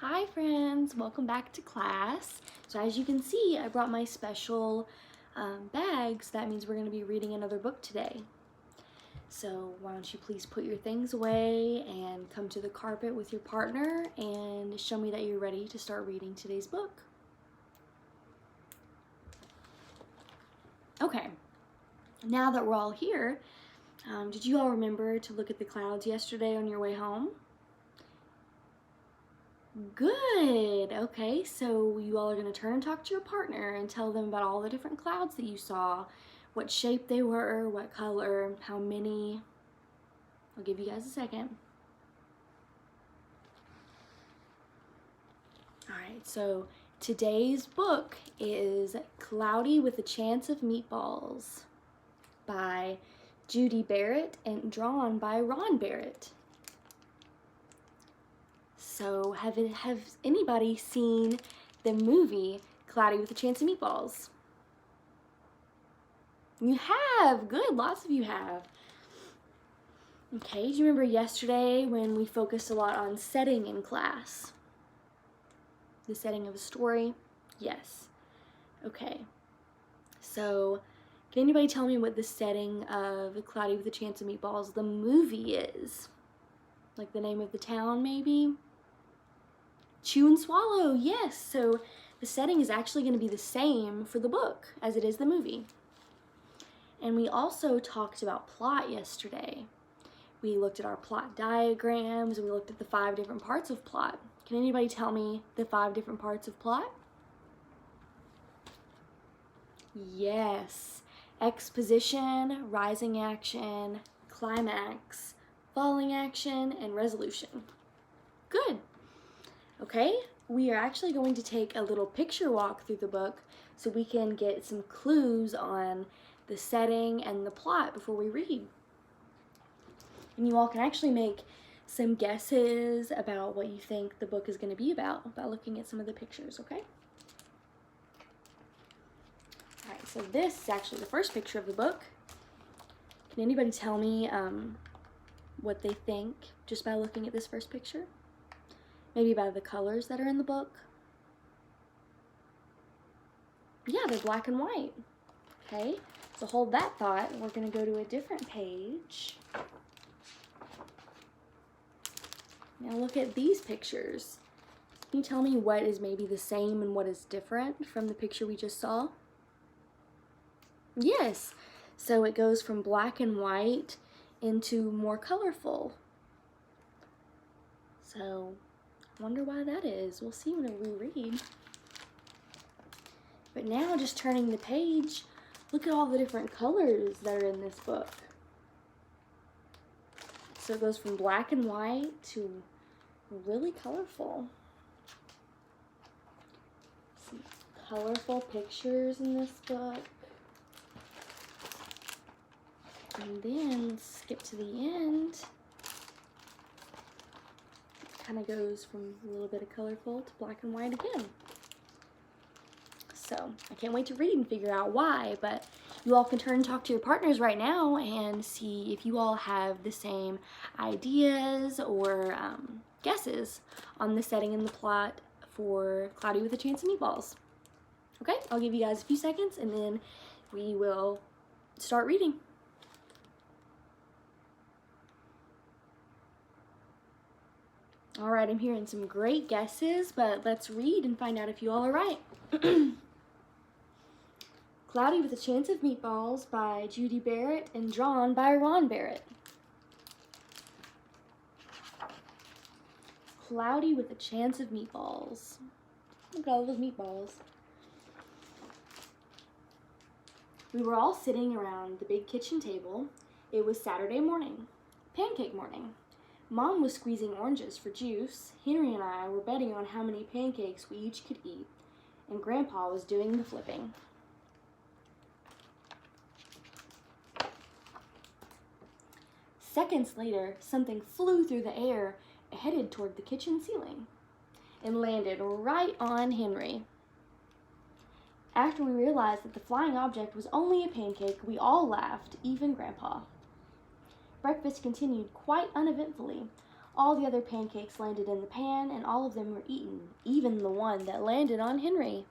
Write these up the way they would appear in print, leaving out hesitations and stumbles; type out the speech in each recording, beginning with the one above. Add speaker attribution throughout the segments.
Speaker 1: Hi friends, welcome back to class. So as you can see, I brought my special bags. That means we're going to be reading another book today. So why don't you please put your things away and come to the carpet with your partner and show me that you're ready to start reading today's book. Okay, now that we're all here, did you all remember to look at the clouds yesterday on your way home? Good. Okay, so you all are going to turn and talk to your partner and tell them about all the different clouds that you saw, what shape they were, what color, how many. I'll give you guys a second. All right, so today's book is Cloudy with a Chance of Meatballs by Judy Barrett and drawn by Ron Barrett. So have anybody seen the movie Cloudy with a Chance of Meatballs? You have! Good, lots of you have. Okay, do you remember yesterday when we focused a lot on setting in class? The setting of a story? Yes. Okay. So, can anybody tell me what the setting of Cloudy with a Chance of Meatballs, the movie, is? Like the name of the town, maybe? Chew and Swallow, yes. So the setting is actually going to be the same for the book as it is the movie. And we also talked about plot yesterday. We looked at our plot diagrams, we looked at the 5 different parts of plot. Can anybody tell me the 5 different parts of plot? Yes. Exposition, rising action, climax, falling action, and resolution. Good. Okay, we are actually going to take a little picture walk through the book so we can get some clues on the setting and the plot before we read. And you all can actually make some guesses about what you think the book is going to be about by looking at some of the pictures, okay? Alright, so this is actually the first picture of the book. Can anybody tell me what they think just by looking at this first picture? Maybe by the colors that are in the book. Yeah, they're black and white. Okay, so hold that thought. We're going to go to a different page. Now look at these pictures. Can you tell me what is maybe the same and what is different from the picture we just saw? Yes, so it goes from black and white into more colorful. So wonder why that is. We'll see when we read. But now, just turning the page, look at all the different colors that are in this book. So it goes from black and white to really colorful. Some colorful pictures in this book. And then skip to the end. Kind of goes from a little bit of colorful to black and white again. So I can't wait to read and figure out why, but you all can turn and talk to your partners right now and see if you all have the same ideas or guesses on the setting and the plot for Cloudy with a Chance of Meatballs. Okay, I'll give you guys a few seconds and then we will start reading. All right, I'm hearing some great guesses, but let's read and find out if you all are right. Cloudy with a Chance of Meatballs by Judy Barrett and drawn by Ron Barrett. Cloudy with a Chance of Meatballs. Look at all those meatballs. We were all sitting around the big kitchen table. It was Saturday morning, pancake morning. Mom was squeezing oranges for juice, Henry and I were betting on how many pancakes we each could eat, and Grandpa was doing the flipping. Seconds later, something flew through the air, headed toward the kitchen ceiling, and landed right on Henry. After we realized that the flying object was only a pancake, we all laughed, even Grandpa. Breakfast continued quite uneventfully. All the other pancakes landed in the pan, and all of them were eaten, even the one that landed on Henry.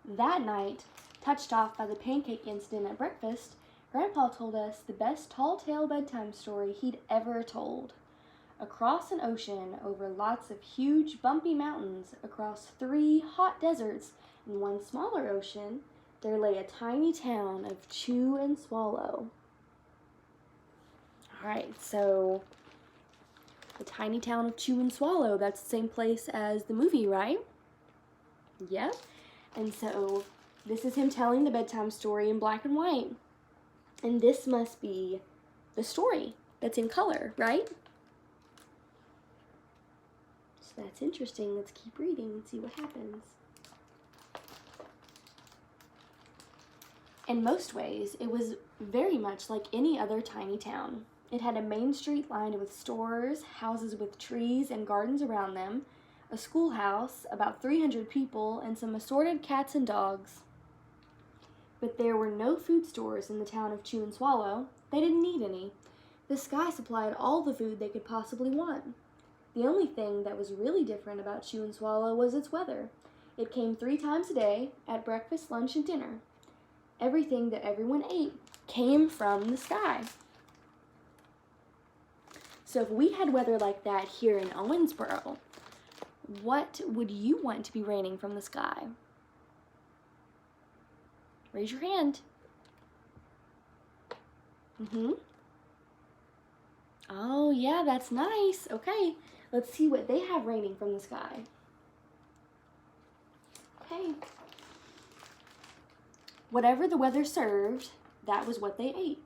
Speaker 1: That night, touched off by the pancake incident at breakfast, Grandpa told us the best tall tale bedtime story he'd ever told. Across an ocean, over lots of huge bumpy mountains, across 3 hot deserts, and 1 smaller ocean, there lay a tiny town of Chew and Swallow. Alright, so the tiny town of Chew and Swallow, that's the same place as the movie, right? Yep. And so this is him telling the bedtime story in black and white. And this must be the story that's in color, right? So that's interesting. Let's keep reading and see what happens. In most ways, it was very much like any other tiny town. It had a main street lined with stores, houses with trees and gardens around them, a schoolhouse, about 300 people, and some assorted cats and dogs. But there were no food stores in the town of Chew and Swallow. They didn't need any. The sky supplied all the food they could possibly want. The only thing that was really different about Chew and Swallow was its weather. It came 3 times a day, at breakfast, lunch, and dinner. Everything that everyone ate came from the sky. So if we had weather like that here in Owensboro, what would you want to be raining from the sky? Raise your hand. Oh, yeah, that's nice. Okay, let's see what they have raining from the sky. Okay. Whatever the weather served, that was what they ate.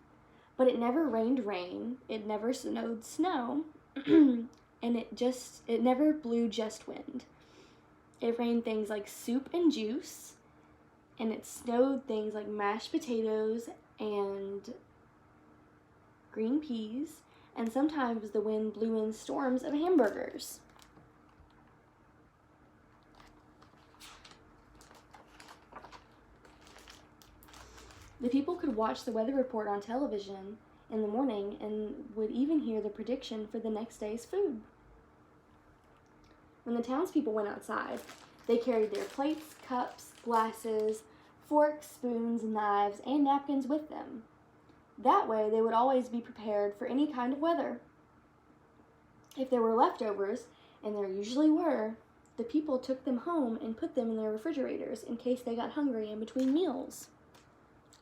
Speaker 1: But it never rained rain, it never snowed snow, and it never blew just wind. It rained things like soup and juice, and it snowed things like mashed potatoes and green peas, and sometimes the wind blew in storms of hamburgers. The people could watch the weather report on television in the morning and would even hear the prediction for the next day's food. When the townspeople went outside, they carried their plates, cups, glasses, forks, spoons, knives, and napkins with them. That way, they would always be prepared for any kind of weather. If there were leftovers, and there usually were, the people took them home and put them in their refrigerators in case they got hungry in between meals.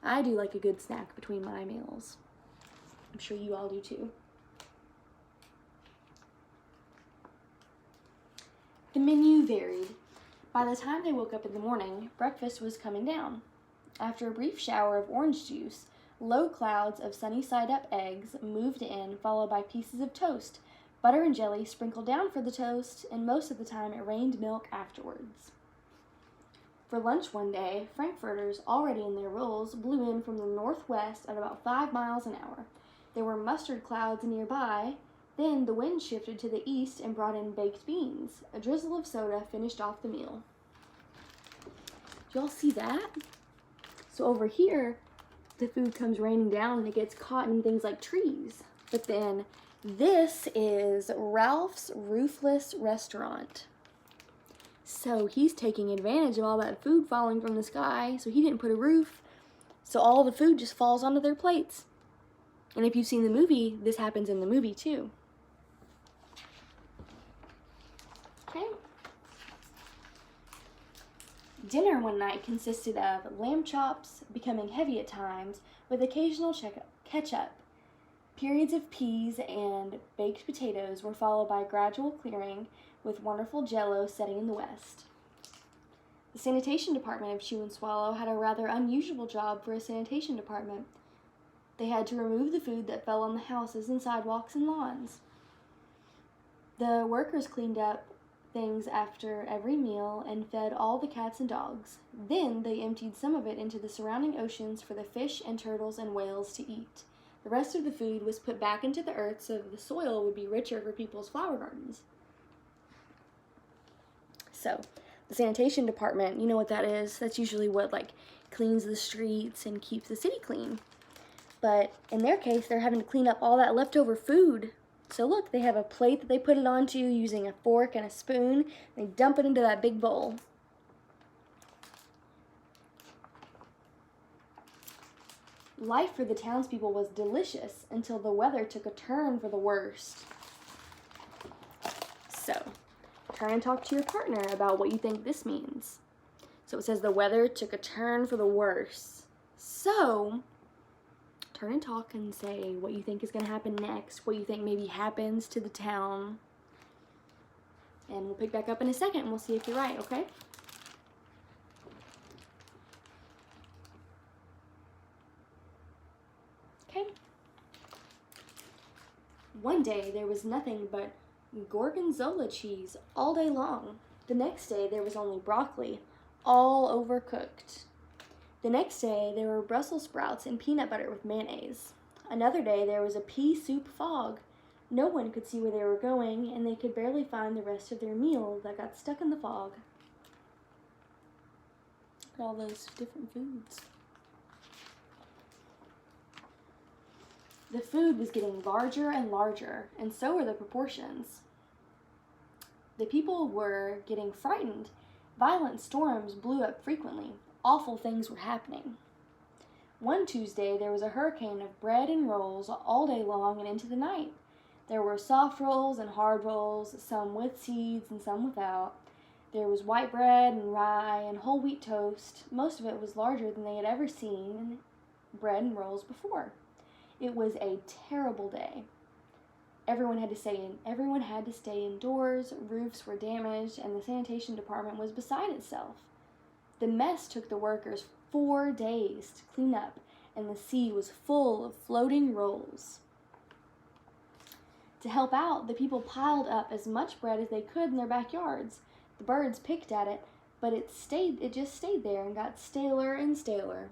Speaker 1: I do like a good snack between my meals. I'm sure you all do too. The menu varied. By the time they woke up in the morning, breakfast was coming down. After a brief shower of orange juice, low clouds of sunny-side-up eggs moved in, followed by pieces of toast, butter and jelly sprinkled down for the toast, and most of the time it rained milk afterwards. For lunch one day, frankfurters, already in their rolls, blew in from the northwest at about 5 miles an hour. There were mustard clouds nearby. Then the wind shifted to the east and brought in baked beans. A drizzle of soda finished off the meal. Do y'all see that? So over here, the food comes raining down and it gets caught in things like trees. But then this is Ralph's Roofless Restaurant. So he's taking advantage of all that food falling from the sky, so he didn't put a roof, so all the food just falls onto their plates. And if you've seen the movie, this happens in the movie too. Okay. Dinner one night consisted of lamb chops, becoming heavy at times, with occasional ketchup. Periods of peas and baked potatoes were followed by gradual clearing, with wonderful jello setting in the west. The sanitation department of Chew and Swallow had a rather unusual job for a sanitation department. They had to remove the food that fell on the houses and sidewalks and lawns. The workers cleaned up things after every meal and fed all the cats and dogs. Then they emptied some of it into the surrounding oceans for the fish and turtles and whales to eat. The rest of the food was put back into the earth so the soil would be richer for people's flower gardens. So, the sanitation department, you know what that is? That's usually what, cleans the streets and keeps the city clean. But in their case, they're having to clean up all that leftover food. So look, they have a plate that they put it onto using a fork and a spoon. They dump it into that big bowl. Life for the townspeople was delicious until the weather took a turn for the worst. So, try and talk to your partner about what you think this means. So it says the weather took a turn for the worse. So, turn and talk and say what you think is going to happen next, what you think maybe happens to the town. And we'll pick back up in a second and we'll see if you're right, okay? Okay. One day there was nothing but gorgonzola cheese all day long. The next day there was only broccoli, all overcooked. The next day there were Brussels sprouts and peanut butter with mayonnaise. Another day there was a pea soup fog. No one could see where they were going, and they could barely find the rest of their meal that got stuck in the fog. Look at all those different foods. The food was getting larger and larger, and so were the proportions. The people were getting frightened. Violent storms blew up frequently. Awful things were happening. One Tuesday, there was a hurricane of bread and rolls all day long and into the night. There were soft rolls and hard rolls, some with seeds and some without. There was white bread and rye and whole wheat toast. Most of it was larger than they had ever seen bread and rolls before. It was a terrible day. Everyone had to stay indoors, roofs were damaged, and the sanitation department was beside itself. The mess took the workers 4 days to clean up, and the sea was full of floating rolls. To help out, the people piled up as much bread as they could in their backyards. The birds picked at it, but it just stayed there and got staler and staler.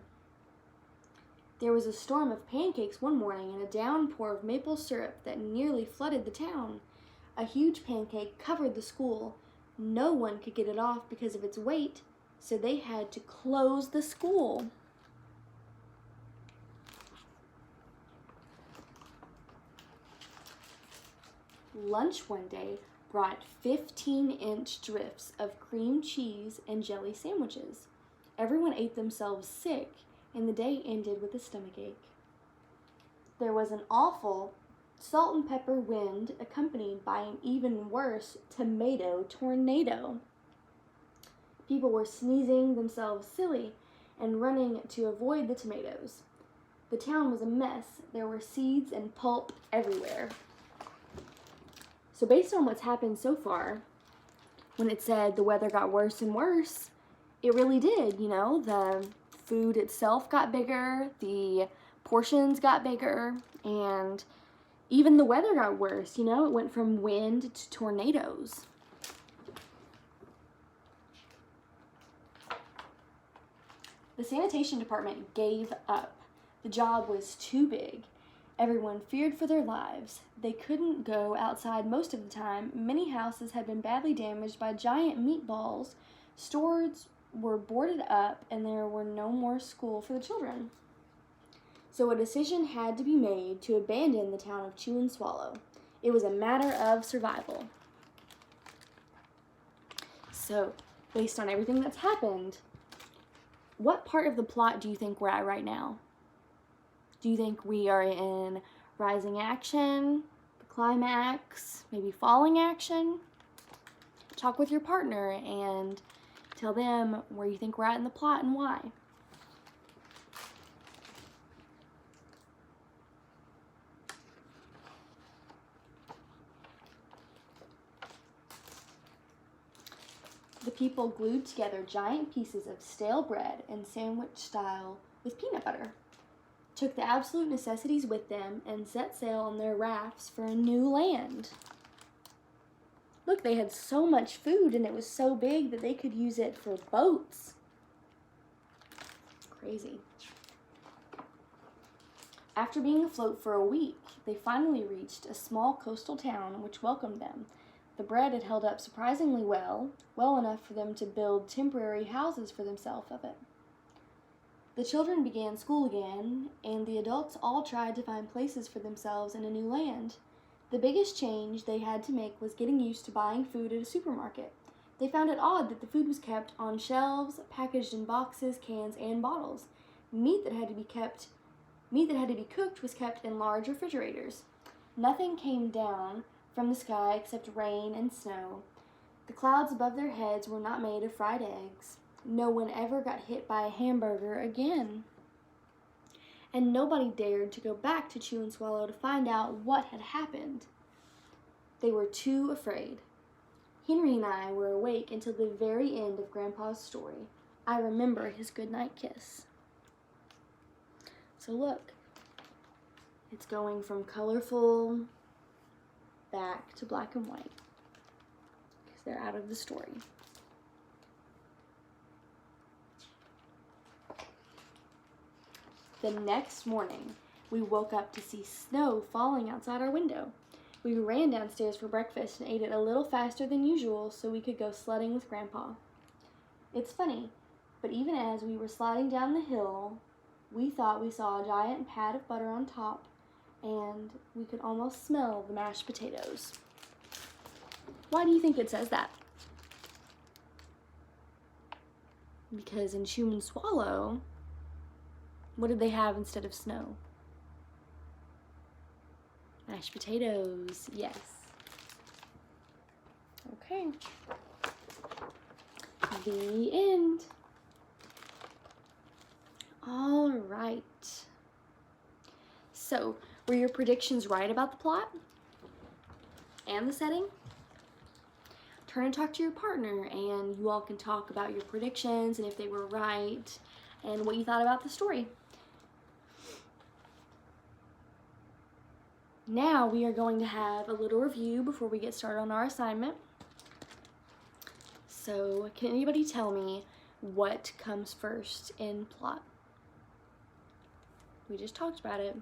Speaker 1: There was a storm of pancakes one morning and a downpour of maple syrup that nearly flooded the town. A huge pancake covered the school. No one could get it off because of its weight, so they had to close the school. Lunch one day brought 15-inch drifts of cream cheese and jelly sandwiches. Everyone ate themselves sick, and the day ended with a stomachache. There was an awful salt and pepper wind accompanied by an even worse tomato tornado. People were sneezing themselves silly and running to avoid the tomatoes. The town was a mess. There were seeds and pulp everywhere. So based on what's happened so far, when it said the weather got worse and worse, it really did, you know. The food itself got bigger, the portions got bigger, and even the weather got worse, you know. It went from wind to tornadoes. The sanitation department gave up. The job was too big. Everyone feared for their lives. They couldn't go outside most of the time. Many houses had been badly damaged by giant meatballs. Stores were boarded up, and there were no more school for the children. So a decision had to be made to abandon the town of Chew and Swallow. It was a matter of survival. So, based on everything that's happened, what part of the plot do you think we're at right now? Do you think we are in rising action, the climax, maybe falling action? Talk with your partner and tell them where you think we're at in the plot and why. The people glued together giant pieces of stale bread and sandwich style with peanut butter, took the absolute necessities with them, and set sail on their rafts for a new land. Look, they had so much food, and it was so big that they could use it for boats. Crazy. After being afloat for a week, they finally reached a small coastal town which welcomed them. The bread had held up surprisingly well enough for them to build temporary houses for themselves of it. The children began school again, and the adults all tried to find places for themselves in a new land. The biggest change they had to make was getting used to buying food at a supermarket. They found it odd that the food was kept on shelves, packaged in boxes, cans, and bottles. Meat that had to be cooked was kept in large refrigerators. Nothing came down from the sky except rain and snow. The clouds above their heads were not made of fried eggs. No one ever got hit by a hamburger again. And nobody dared to go back to Chew and Swallow to find out what had happened. They were too afraid. Henry and I were awake until the very end of Grandpa's story. I remember his goodnight kiss. So look, it's going from colorful back to black and white because they're out of the story. The next morning, we woke up to see snow falling outside our window. We ran downstairs for breakfast and ate it a little faster than usual so we could go sledding with Grandpa. It's funny, but even as we were sliding down the hill, we thought we saw a giant pat of butter on top, and we could almost smell the mashed potatoes. Why do you think it says that? Because in Chew and Swallow, what did they have instead of snow? Mashed potatoes, yes. Okay. The end. All right. So, were your predictions right about the plot and the setting? Turn and talk to your partner, and you all can talk about your predictions and if they were right and what you thought about the story. Now we are going to have a little review before we get started on our assignment. So, can anybody tell me what comes first in plot? We just talked about it.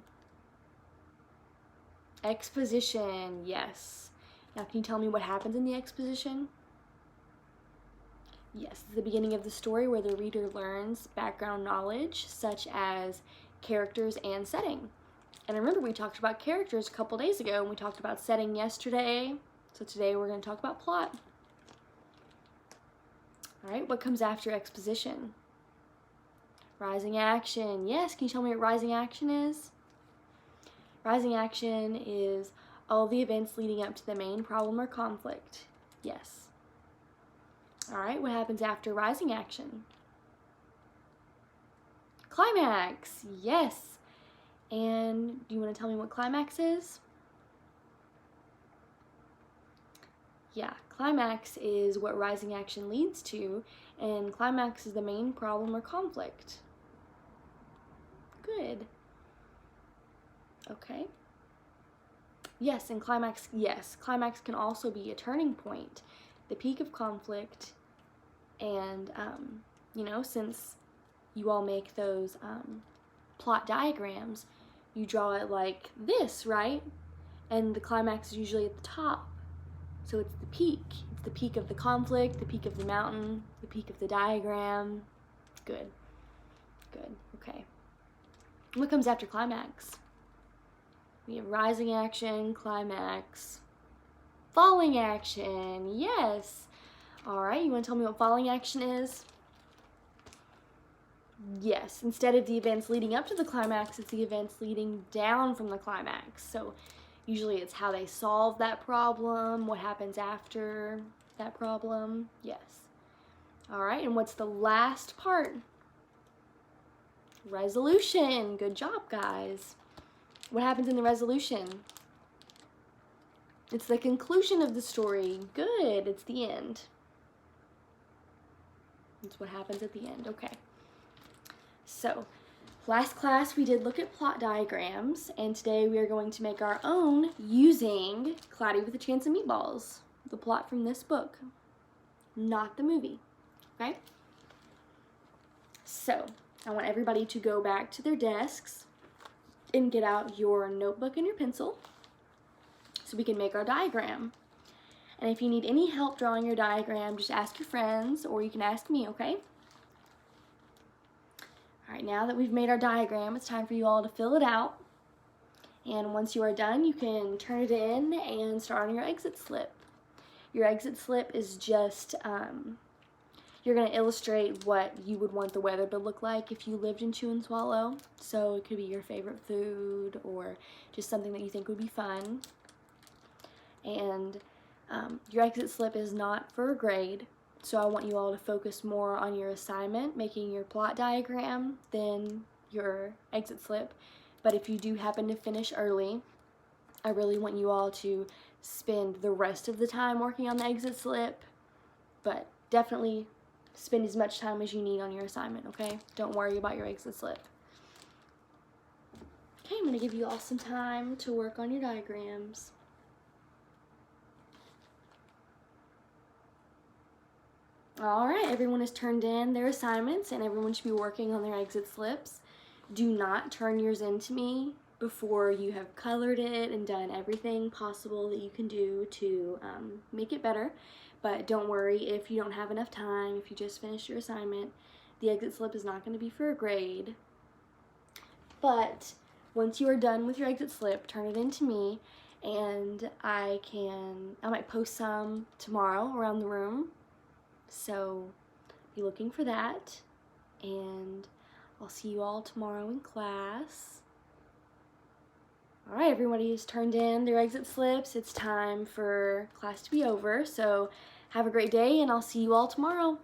Speaker 1: Exposition, yes. Now, can you tell me what happens in the exposition? Yes, it's the beginning of the story where the reader learns background knowledge, such as characters and setting. And remember, we talked about characters a couple days ago, and we talked about setting yesterday. So today we're going to talk about plot. All right, what comes after exposition? Rising action. Yes, can you tell me what rising action is? Rising action is all the events leading up to the main problem or conflict. Yes. All right, what happens after rising action? Climax. Yes. And do you want to tell me what climax is? Yeah, climax is what rising action leads to, and climax is the main problem or conflict. Good. Okay. Yes, and climax can also be a turning point, the peak of conflict, and, since you all make those plot diagrams, you draw it like this, right? And the climax is usually at the top. So it's the peak. It's the peak of the conflict, the peak of the mountain, the peak of the diagram. Good. Good. Okay. What comes after climax? We have rising action, climax, falling action. Yes. All right. You want to tell me what falling action is? Yes, instead of the events leading up to the climax, it's the events leading down from the climax. So usually it's how they solve that problem, what happens after that problem. Yes. All right, and what's the last part? Resolution. Good job, guys. What happens in the resolution? It's the conclusion of the story. Good, it's the end. That's what happens at the end. Okay. So, last class we did look at plot diagrams, and today we are going to make our own using Cloudy with a Chance of Meatballs, the plot from this book, not the movie, okay? So, I want everybody to go back to their desks and get out your notebook and your pencil so we can make our diagram. And if you need any help drawing your diagram, just ask your friends or you can ask me, okay? Alright, now that we've made our diagram, it's time for you all to fill it out. And once you are done, you can turn it in and start on your exit slip. Your exit slip is just, you're going to illustrate what you would want the weather to look like if you lived in Chew and Swallow. So it could be your favorite food or just something that you think would be fun. And your exit slip is not for a grade, so I want you all to focus more on your assignment, making your plot diagram, than your exit slip. But if you do happen to finish early, I really want you all to spend the rest of the time working on the exit slip, but definitely spend as much time as you need on your assignment, okay? Don't worry about your exit slip. Okay, I'm going to give you all some time to work on your diagrams. Alright, everyone has turned in their assignments and everyone should be working on their exit slips. Do not turn yours in to me before you have colored it and done everything possible that you can do to make it better. But don't worry if you don't have enough time, if you just finished your assignment. The exit slip is not going to be for a grade. But once you are done with your exit slip, turn it in to me, and I might post some tomorrow around the room. So be looking for that, and I'll see you all tomorrow in class. Alright, everybody has turned in their exit slips. It's time for class to be over, so have a great day, and I'll see you all tomorrow.